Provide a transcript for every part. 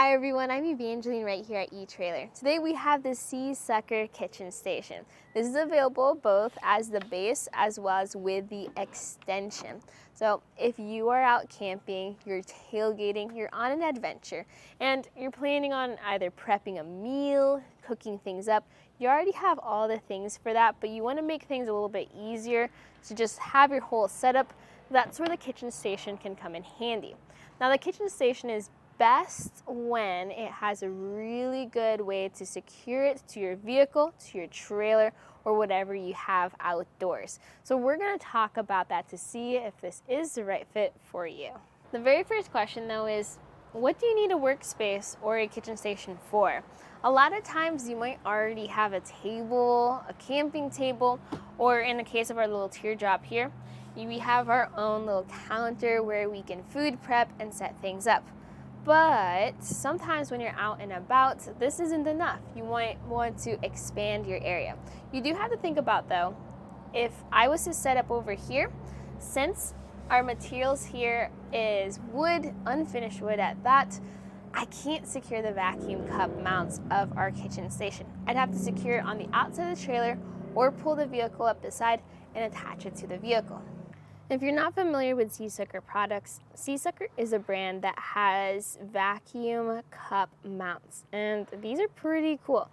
Hi everyone, I'm Evangeline right here at etrailer. Today we have the SeaSucker Kitchen Station. This is available both as the base as well as with the extension. So if you are out camping, you're tailgating, you're on an adventure, and you're planning on either prepping a meal, cooking things up, you already have all the things for that, but you want to make things a little bit easier to just have your whole setup. That's where the kitchen station can come in handy. Now the kitchen station is best when it has a really good way to secure it to your vehicle, to your trailer, or whatever you have outdoors. So we're going to talk about that to see if this is the right fit for you. The very first question though is, what do you need a workspace or a kitchen station for? A lot of times you might already have a table, a camping table, or in the case of our little teardrop here, we have our own little counter where we can food prep and set things up. But sometimes when you're out and about, this isn't enough. You might want to expand your area. You do have to think about though, if I was to set up over here, since our materials here is wood, unfinished wood at that, I can't secure the vacuum cup mounts of our kitchen station. I'd have to secure it on the outside of the trailer or pull the vehicle up the side and attach it to the vehicle. If you're not familiar with SeaSucker products, SeaSucker is a brand that has vacuum cup mounts, and these are pretty cool.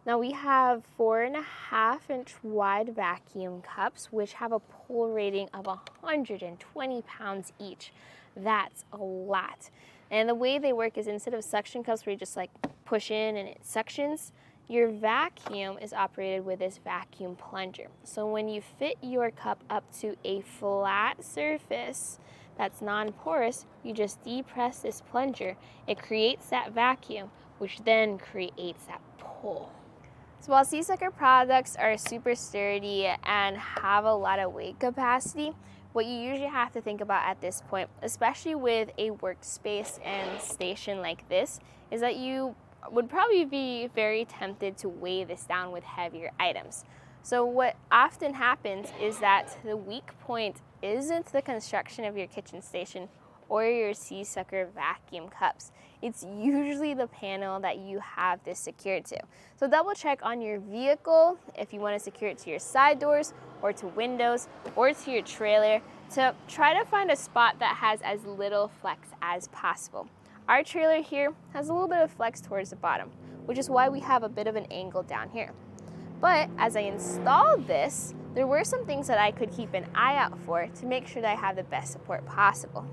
Now we have 4.5-inch wide vacuum cups, which have a pull rating of 120 pounds each. That's a lot. And the way they work is instead of suction cups where you just like push in and it suctions, your vacuum is operated with this vacuum plunger. So when you fit your cup up to a flat surface that's non-porous, you just depress this plunger. It creates that vacuum, which then creates that pull. So while SeaSucker products are super sturdy and have a lot of weight capacity, what you usually have to think about at this point, especially with a workspace and station like this, is that you would probably be very tempted to weigh this down with heavier items. So what often happens is that the weak point isn't the construction of your kitchen station or your SeaSucker vacuum cups. It's usually the panel that you have this secured to. So double check on your vehicle if you want to secure it to your side doors or to windows or to your trailer to try to find a spot that has as little flex as possible. Our trailer here has a little bit of flex towards the bottom, which is why we have a bit of an angle down here. But as I installed this, there were some things that I could keep an eye out for to make sure that I have the best support possible.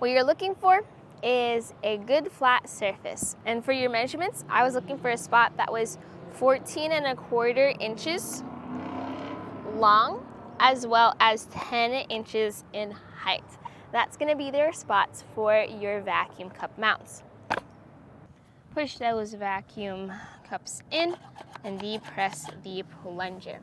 What you're looking for is a good flat surface. And for your measurements, I was looking for a spot that was 14.25 inches long, as well as 10 inches in height. That's going to be their spots for your vacuum cup mounts. Push those vacuum cups in and depress the plunger.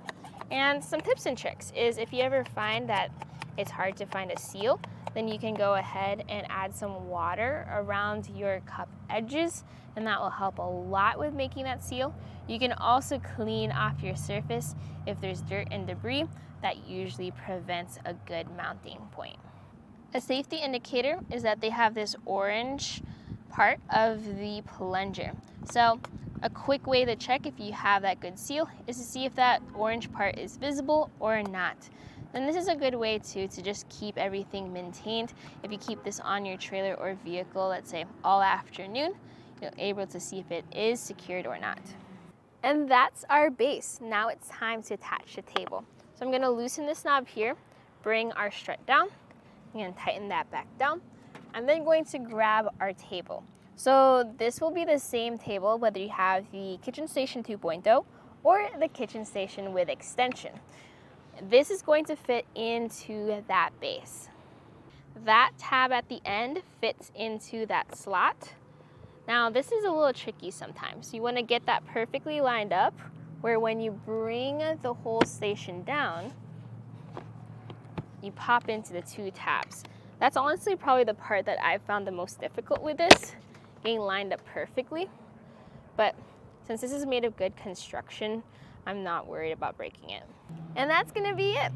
And some tips and tricks is if you ever find that it's hard to find a seal, then you can go ahead and add some water around your cup edges, and that will help a lot with making that seal. You can also clean off your surface if there's dirt and debris. That usually prevents a good mounting point. A safety indicator is that they have this orange part of the plunger. So a quick way to check if you have that good seal is to see if that orange part is visible or not. Then this is a good way to just keep everything maintained. If you keep this on your trailer or vehicle, let's say all afternoon, you're able to see if it is secured or not. And that's our base. Now it's time to attach the table. So I'm gonna loosen this knob here, bring our strut down, I'm going to tighten that back down. I'm then going to grab our table. So this will be the same table whether you have the Kitchen Station 2.0 or the Kitchen Station with extension. This is going to fit into that base. That tab at the end fits into that slot. Now this is a little tricky sometimes. You want to get that perfectly lined up where when you bring the whole station down, you pop into the two tabs. That's honestly probably the part that I've found the most difficult with this, getting lined up perfectly. But since this is made of good construction, I'm not worried about breaking it. And that's gonna be it.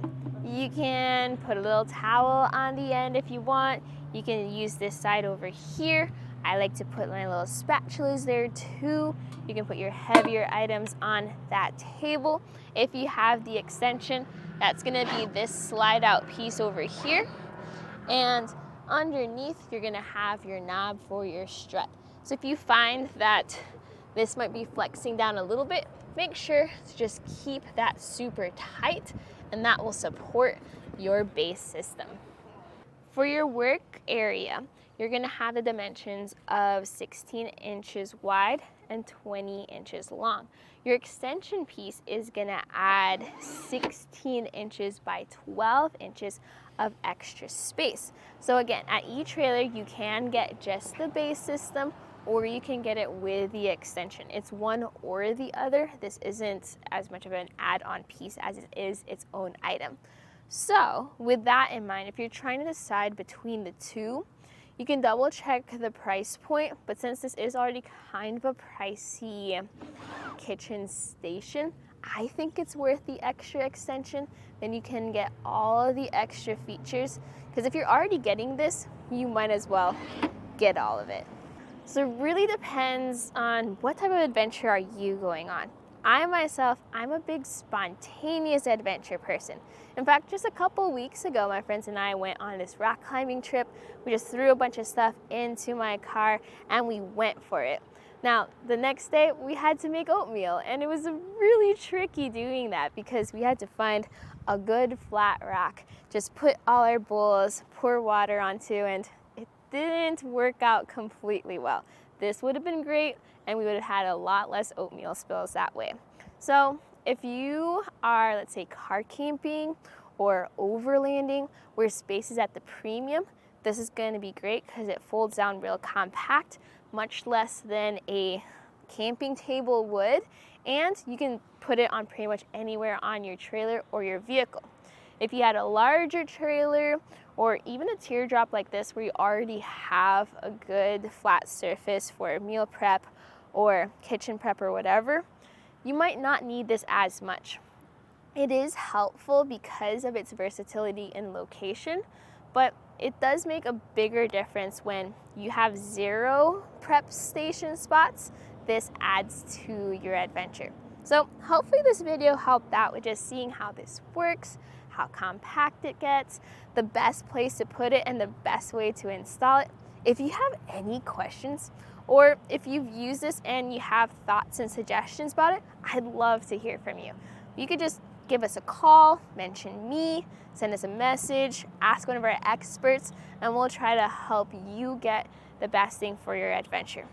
You can put a little towel on the end if you want. You can use this side over here. I like to put my little spatulas there too. You can put your heavier items on that table. If you have the extension, that's gonna be this slide out piece over here. And underneath, you're gonna have your knob for your strut. So if you find that this might be flexing down a little bit, make sure to just keep that super tight, and that will support your base system. For your work area, you're gonna have the dimensions of 16 inches wide and 20 inches long. Your extension piece is gonna add 16 inches by 12 inches of extra space. So again, at eTrailer, you can get just the base system, or you can get it with the extension. It's one or the other. This isn't as much of an add-on piece as it is its own item. So with that in mind, if you're trying to decide between the two, you can double check the price point, but since this is already kind of a pricey kitchen station, I think it's worth the extra extension. Then you can get all of the extra features, because if you're already getting this, you might as well get all of it. So it really depends on what type of adventure are you going on. I myself, I'm a big spontaneous adventure person. In fact, just a couple weeks ago, my friends and I went on this rock climbing trip. We just threw a bunch of stuff into my car and we went for it. Now, the next day we had to make oatmeal, and it was really tricky doing that because we had to find a good flat rock, just put all our bowls, pour water onto, and it didn't work out completely well. This would have been great, and we would have had a lot less oatmeal spills that way. So if you are, let's say, car camping or overlanding where space is at the premium, this is going to be great because it folds down real compact, much less than a camping table would, and you can put it on pretty much anywhere on your trailer or your vehicle. If you had a larger trailer or even a teardrop like this where you already have a good flat surface for meal prep or kitchen prep or whatever, you might not need this as much. It is helpful because of its versatility in location, but it does make a bigger difference when you have 0 prep station spots. This adds to your adventure. So hopefully this video helped out with just seeing how this works, how compact it gets, the best place to put it, and the best way to install it. If you have any questions, or if you've used this and you have thoughts and suggestions about it, I'd love to hear from you. You could just give us a call, mention me, send us a message, ask one of our experts, and we'll try to help you get the best thing for your adventure.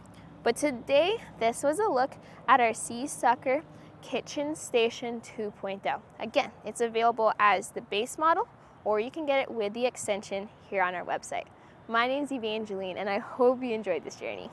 But today, this was a look at our SeaSucker Kitchen Station 2.0. Again, it's available as the base model, or you can get it with the extension here on our website. My name's Evangeline, and I hope you enjoyed this journey.